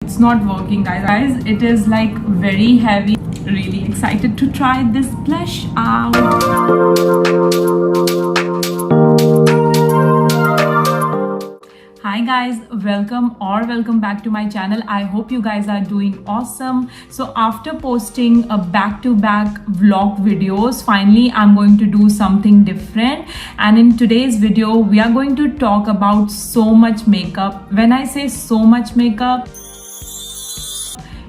it's not working, guys. It is like very heavy. Really excited to try this blush out. Hi guys, welcome back to my channel. I hope you guys are doing awesome. So after posting a back-to-back vlog videos, finally I'm going to do something different, and in today's video we are going to talk about so much makeup. When I say so much makeup,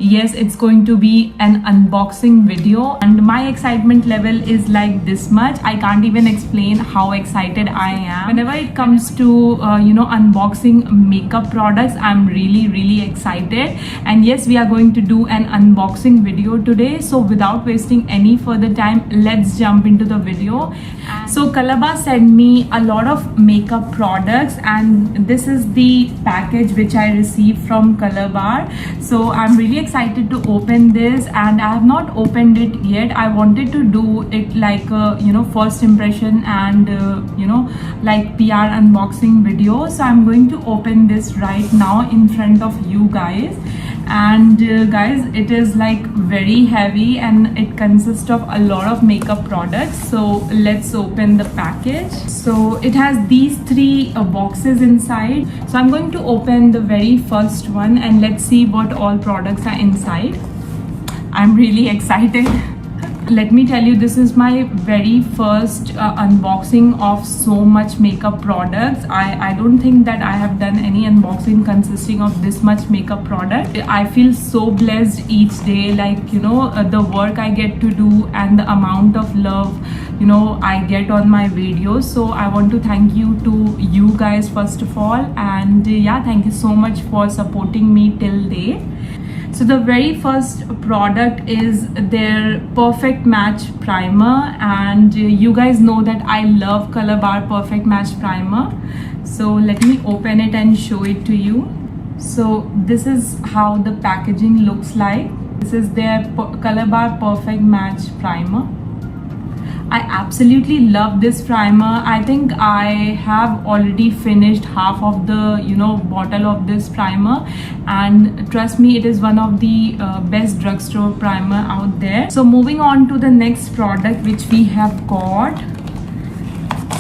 yes, it's going to be an unboxing video, and my excitement level is like this much. I can't even explain how excited I am. Whenever it comes to unboxing makeup products, I'm really excited. And yes, we are going to do an unboxing video today. So without wasting any further time, let's jump into the video. So Colorbar sent me a lot of makeup products, and this is the package which I received from Colorbar. So I'm really excited to open this, and I have not opened it yet. I wanted to do it like a first impression and like PR unboxing video. So I'm going to open this right now in front of you guys. And guys, it is like very heavy and it consists of a lot of makeup products. So let's open the package. So it has these three boxes inside. So I'm going to open the very first one and let's see what all products are inside. I'm really excited. Let me tell you, this is my very first unboxing of so much makeup products. I don't think that I have done any unboxing consisting of this much makeup product. I feel so blessed each day, like the work I get to do and the amount of love I get on my videos. So I want to thank you to you guys first of all, and yeah, thank you so much for supporting me till date. So the very first product is their Perfect Match Primer, and you guys know that I love Colorbar Perfect Match Primer. So let me open it and show it to you. So this is how the packaging looks like. This is their Colorbar Perfect Match Primer. I absolutely love this primer. I think I have already finished half of the bottle of this primer, and trust me, it is one of the best drugstore primer out there. So moving on to the next product which we have got.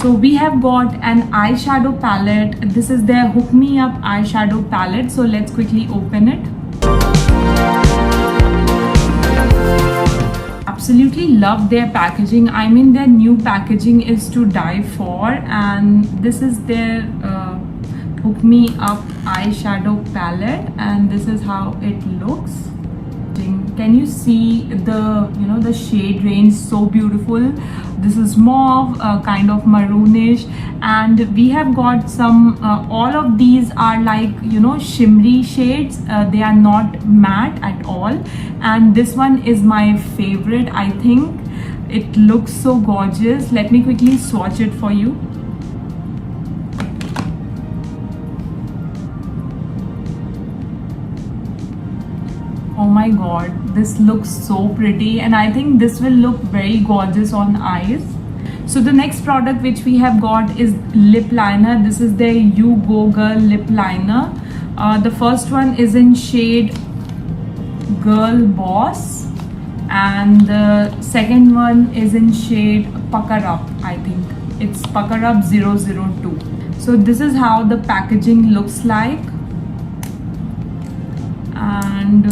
So we have got an eyeshadow palette. This is their Hook Me Up eyeshadow palette. So let's quickly open it. Absolutely love their packaging. I mean, their new packaging is to die for, and this is their Hook Me Up eyeshadow palette, and this is how it looks. Can you see the the shade range? So beautiful. This is mauve, kind of maroonish, and we have got some all of these are like shimmery shades. They are not matte at all, and this one is my favorite. I think it looks so gorgeous. Let me quickly swatch it for you. Oh my god, this looks so pretty, and I think this will look very gorgeous on eyes. So the next product which we have got is lip liner. This is their You Go Girl lip liner. The first one is in shade Girl Boss, and the second one is in shade Pucker Up. I think it's Pucker Up 002. So this is how the packaging looks like, and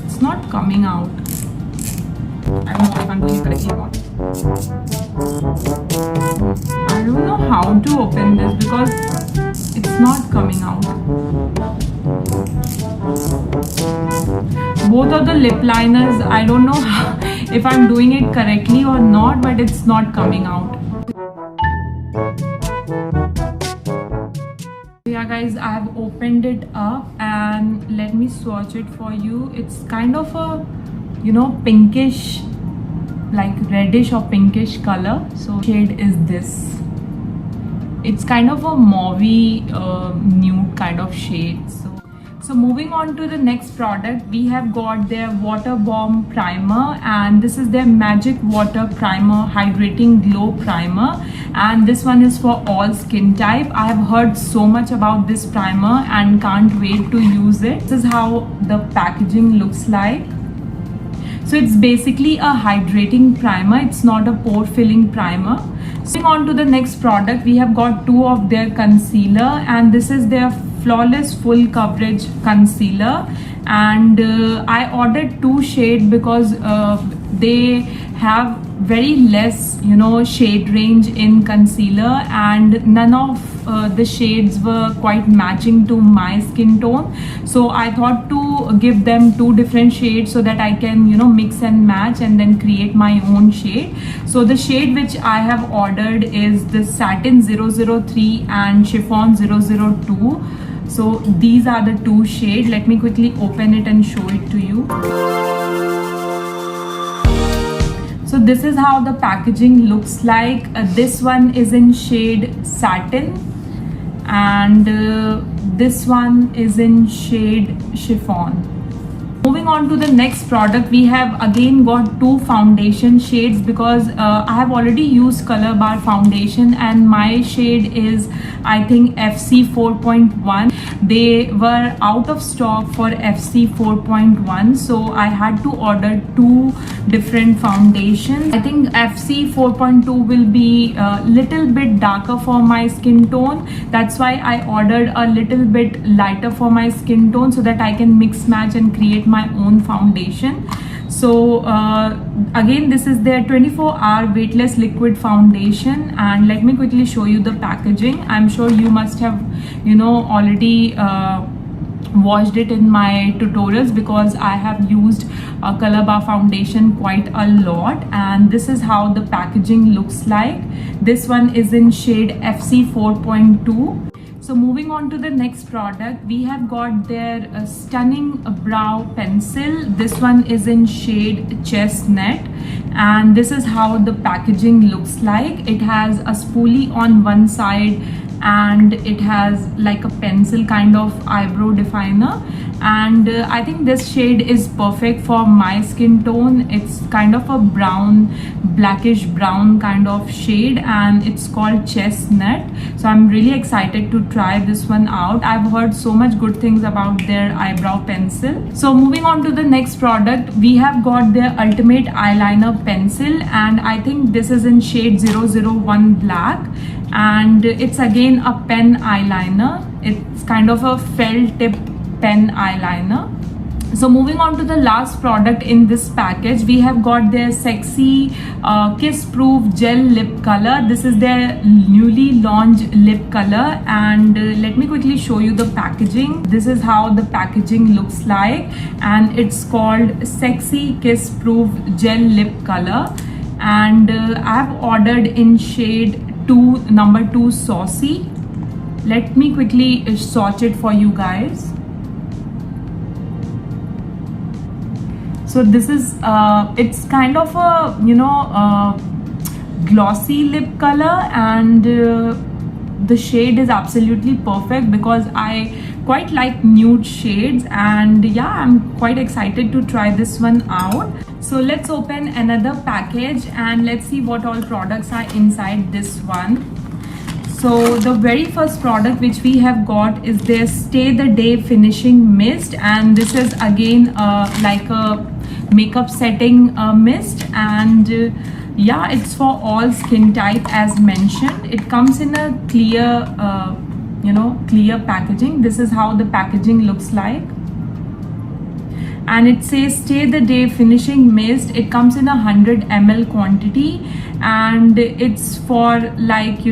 it's not coming out. I don't know if I'm doing it correctly or not. I don't know how to open this because it's not coming out. Both of the lip liners, I don't know if I'm doing it correctly or not, but it's not coming out. Yeah guys, I have opened it up and let me swatch it for you. It's kind of a pinkish, like reddish or pinkish color. So shade is this. It's kind of a mauvey nude kind of shade. So moving on to the next product, we have got their Water Bomb Primer, and this is their Magic Water Primer Hydrating Glow Primer, and this one is for all skin type. I have heard so much about this primer and can't wait to use it. This is how the packaging looks like. So it's basically a hydrating primer, it's not a pore filling primer. Moving on to the next product, we have got two of their concealer, and this is their Flawless Full Coverage Concealer, and I ordered two shades because they have very less shade range in concealer, and none of the shades were quite matching to my skin tone. So I thought to give them two different shades so that I can mix and match and then create my own shade. So the shade which I have ordered is the Satin 003 and Chiffon 002. So these are the two shades. Let me quickly open it and show it to you. So this is how the packaging looks like. This one is in shade Satin, and this one is in shade Chiffon. Moving on to the next product, we have again got two foundation shades because I have already used Color Bar foundation and my shade is I think FC 4.1. They were out of stock for FC 4.1, so I had to order two different foundations. I think FC 4.2 will be a little bit darker for my skin tone. That's why I ordered a little bit lighter for my skin tone so that I can mix match and create my own foundation. So again, this is their 24-hour weightless liquid foundation, and let me quickly show you the packaging. I'm sure you must have already watched it in my tutorials because I have used Color Bar foundation quite a lot, and this is how the packaging looks like. This one is in shade FC 4.2. So moving on to the next product, we have got their stunning brow pencil. This one is in shade Chestnut, and this is how the packaging looks like. It has a spoolie on one side and it has like a pencil kind of eyebrow definer, and I think this shade is perfect for my skin tone. It's kind of a brown, blackish brown kind of shade, and it's called Chestnut. So I'm really excited to try this one out. I've heard so much good things about their eyebrow pencil. So moving on to the next product, we have got their Ultimate Eyeliner Pencil, and I think this is in shade 001 Black, and it's again a pen eyeliner. It's kind of a felt tip pen eyeliner. So moving on to the last product in this package, we have got their Sexy Kiss Proof Gel Lip Color. This is their newly launched lip color, and let me quickly show you the packaging. This is how the packaging looks like, and it's called Sexy Kiss Proof Gel Lip Color, and I have ordered in shade number 2 Saucy. Let me quickly swatch it for you guys. So this is it's kind of a glossy lip color, and the shade is absolutely perfect because I quite like nude shades, and yeah, I'm quite excited to try this one out. So let's open another package and let's see what all products are inside this one. So the very first product which we have got is their Stay the Day Finishing Mist, and this is again like a makeup setting mist, and yeah, it's for all skin type as mentioned. It comes in a clear clear packaging. This is how the packaging looks like, and it says Stay the Day Finishing Mist. It comes in 100 ml quantity, and it's for like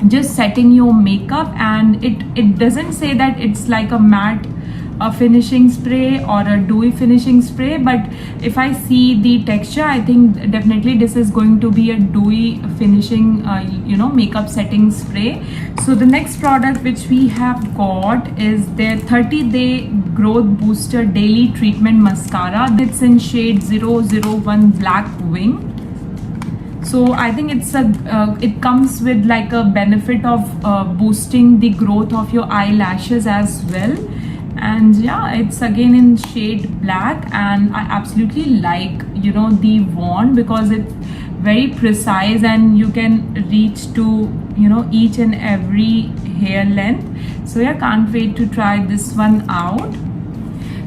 just setting your makeup, and it doesn't say that it's like a matte finishing spray or a dewy finishing spray, but if I see the texture, I think definitely this is going to be a dewy finishing makeup setting spray. So the next product which we have got is their 30-day growth booster daily treatment mascara. It's in shade 001 Black Wing. So I think it comes with like a benefit of boosting the growth of your eyelashes as well. And yeah, it's again in shade black, and I absolutely like, you know, the wand because it's very precise and you can reach to, you know, each and every hair length. So yeah, can't wait to try this one out.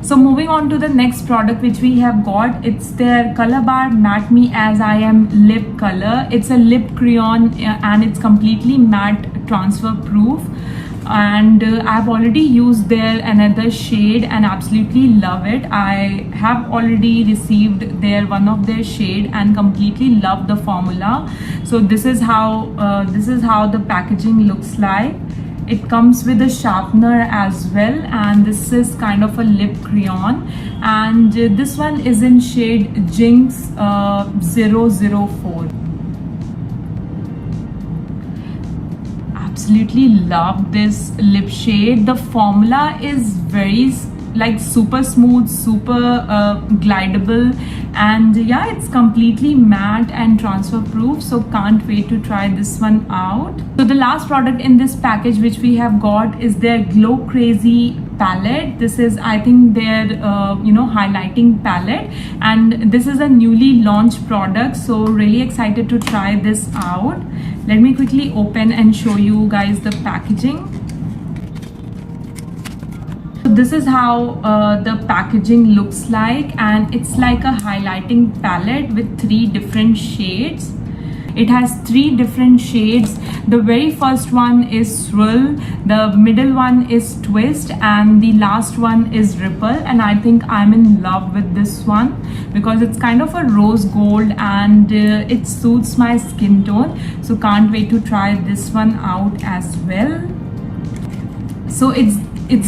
So moving on to the next product which we have got, it's their Color Bar Matte Me As I Am lip color. It's a lip crayon and it's completely matte transfer proof, and I've already used their another shade and absolutely love it. I have already received their one of their shade and completely love the formula. So this is how the packaging looks like. It comes with a sharpener as well, and this is kind of a lip crayon, and this one is in shade Jinx 004. Absolutely love this lip shade. The formula is very like super smooth, super glidable, and yeah, it's completely matte and transfer proof. So can't wait to try this one out. So the last product in this package which we have got is their Glow Crazy palette. This is, I think, their you know, highlighting palette, and this is a newly launched product, so really excited to try this out. Let me quickly open and show you guys the packaging. This is how the packaging looks like, and it's like a highlighting palette with 3 different shades. It has 3 different shades. The very first one is Swirl, the middle one is Twist, and the last one is Ripple. And I think I'm in love with this one because it's kind of a rose gold and it suits my skin tone. So can't wait to try this one out as well. So it's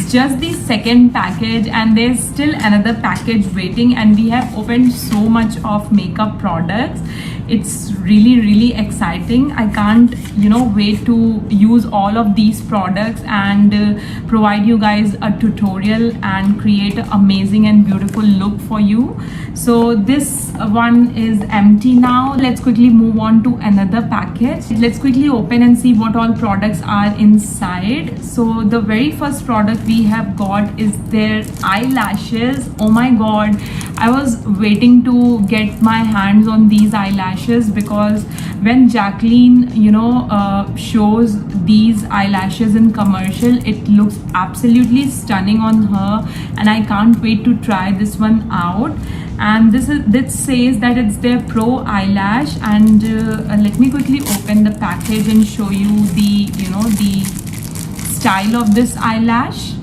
just the second package and there's still another package waiting, and we have opened so much of makeup products. It's really exciting. I can't, you know, wait to use all of these products and provide you guys a tutorial and create an amazing and beautiful look for you. So this one is empty now. Let's quickly move on to another package. Let's quickly open and see what all products are inside. So the very first product we have got is their eyelashes. Oh my god, I was waiting to get my hands on these eyelashes because when Jacqueline, you know, shows these eyelashes in commercial, it looks absolutely stunning on her, and I can't wait to try this one out. And this says that it's their Pro Eyelash, and let me quickly open the package and show you the, you know, the style of this eyelash.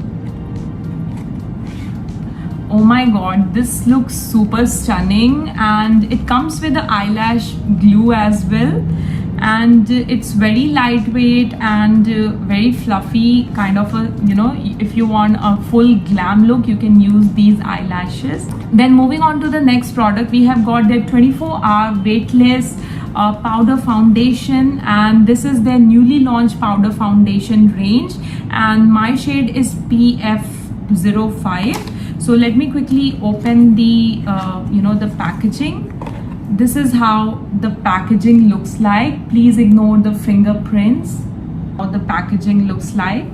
Oh my god, this looks super stunning, and it comes with the eyelash glue as well, and it's very lightweight and very fluffy, kind of a, you know, if you want a full glam look, you can use these eyelashes. Then moving on to the next product, we have got their 24-hour weightless powder foundation, and this is their newly launched powder foundation range, and my shade is PF05. So let me quickly open the you know, the packaging. This is how the packaging looks like. Please ignore the fingerprints. How the packaging looks like.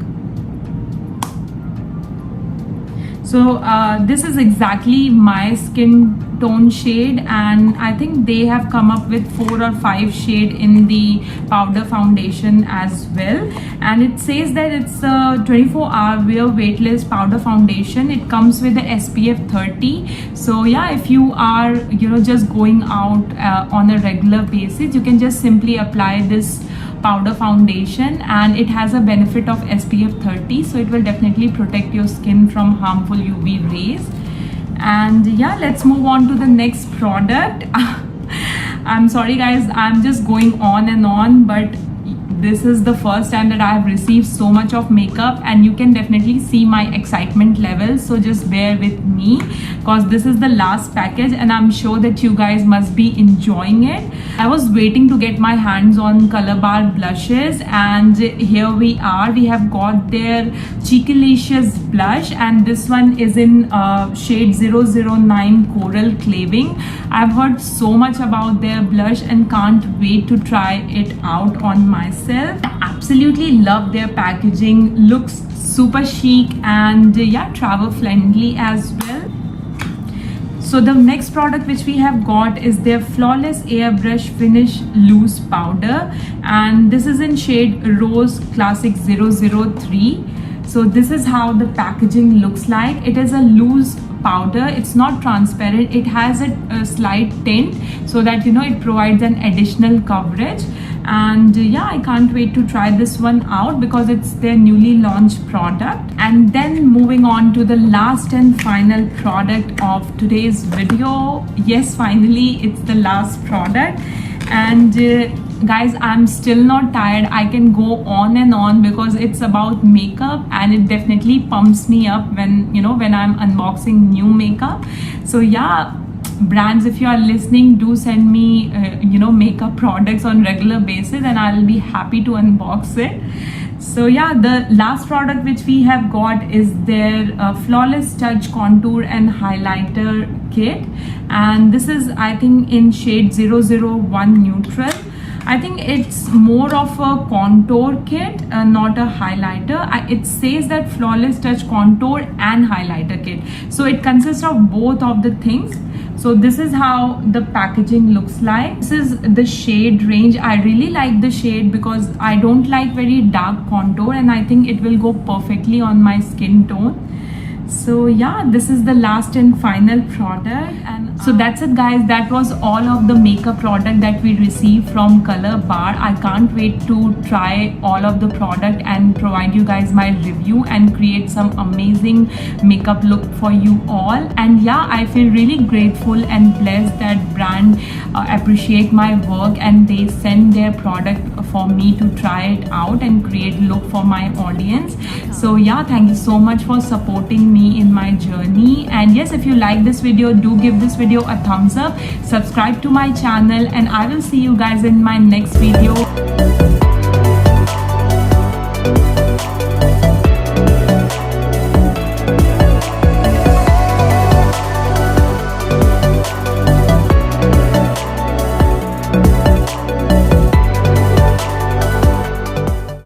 So this is exactly my skin tone shade, and I think they have come up with 4 or 5 shade in the powder foundation as well. And it says that it's a 24-hour wear weightless powder foundation. It comes with the SPF 30. So yeah, if you are, you know, just going out on a regular basis, you can just simply apply this powder foundation, and it has a benefit of SPF 30, so it will definitely protect your skin from harmful UV rays. And yeah, let's move on to the next product. I'm sorry guys, I'm just going on and on, but this is the first time that I have received so much of makeup, and you can definitely see my excitement level. So just bear with me because this is the last package and I'm sure that you guys must be enjoying it. I was waiting to get my hands on Color Bar blushes, and here we are. We have got their Cheekalicious blush, and this one is in shade 009 Coral Claving. I've heard so much about their blush and can't wait to try it out on myself. I absolutely love their packaging. Looks super chic and yeah, travel friendly as well. So the next product which we have got is their Flawless Airbrush Finish Loose Powder, and this is in shade Rose Classic 003. So this is how the packaging looks like. It is a loose powder. It's not transparent. It has a slight tint so that it provides an additional coverage. And yeah, I can't wait to try this one out because it's their newly launched product. And then moving on to the last and final product of today's video. Yes, finally it's the last product. And guys, I'm still not tired. I can go on and on because it's about makeup, and it definitely pumps me up when when I'm unboxing new makeup. So yeah, brands, if you are listening, do send me makeup products on regular basis and I'll be happy to unbox it. So yeah, the last product which we have got is their Flawless Touch Contour and Highlighter Kit, and this is, I think, in shade 001 Neutral. I think it's more of a contour kit, not a highlighter. It says that Flawless Touch Contour and Highlighter Kit. So it consists of both of the things. So this is how the packaging looks like. This is the shade range. I really like the shade because I don't like very dark contour, and I think it will go perfectly on my skin tone. So yeah, this is the last and final product. And so that's it, guys. That was all of the makeup product that we received from Color Bar. I can't wait to try all of the product and provide you guys my review and create some amazing makeup look for you all. And yeah, I feel really grateful and blessed that brand appreciate my work and they send their product for me to try it out and create look for my audience. So yeah, thank you so much for supporting me in my journey. And yes, if you like this video, do give this video a thumbs up, subscribe to my channel, and I will see you guys in my next video.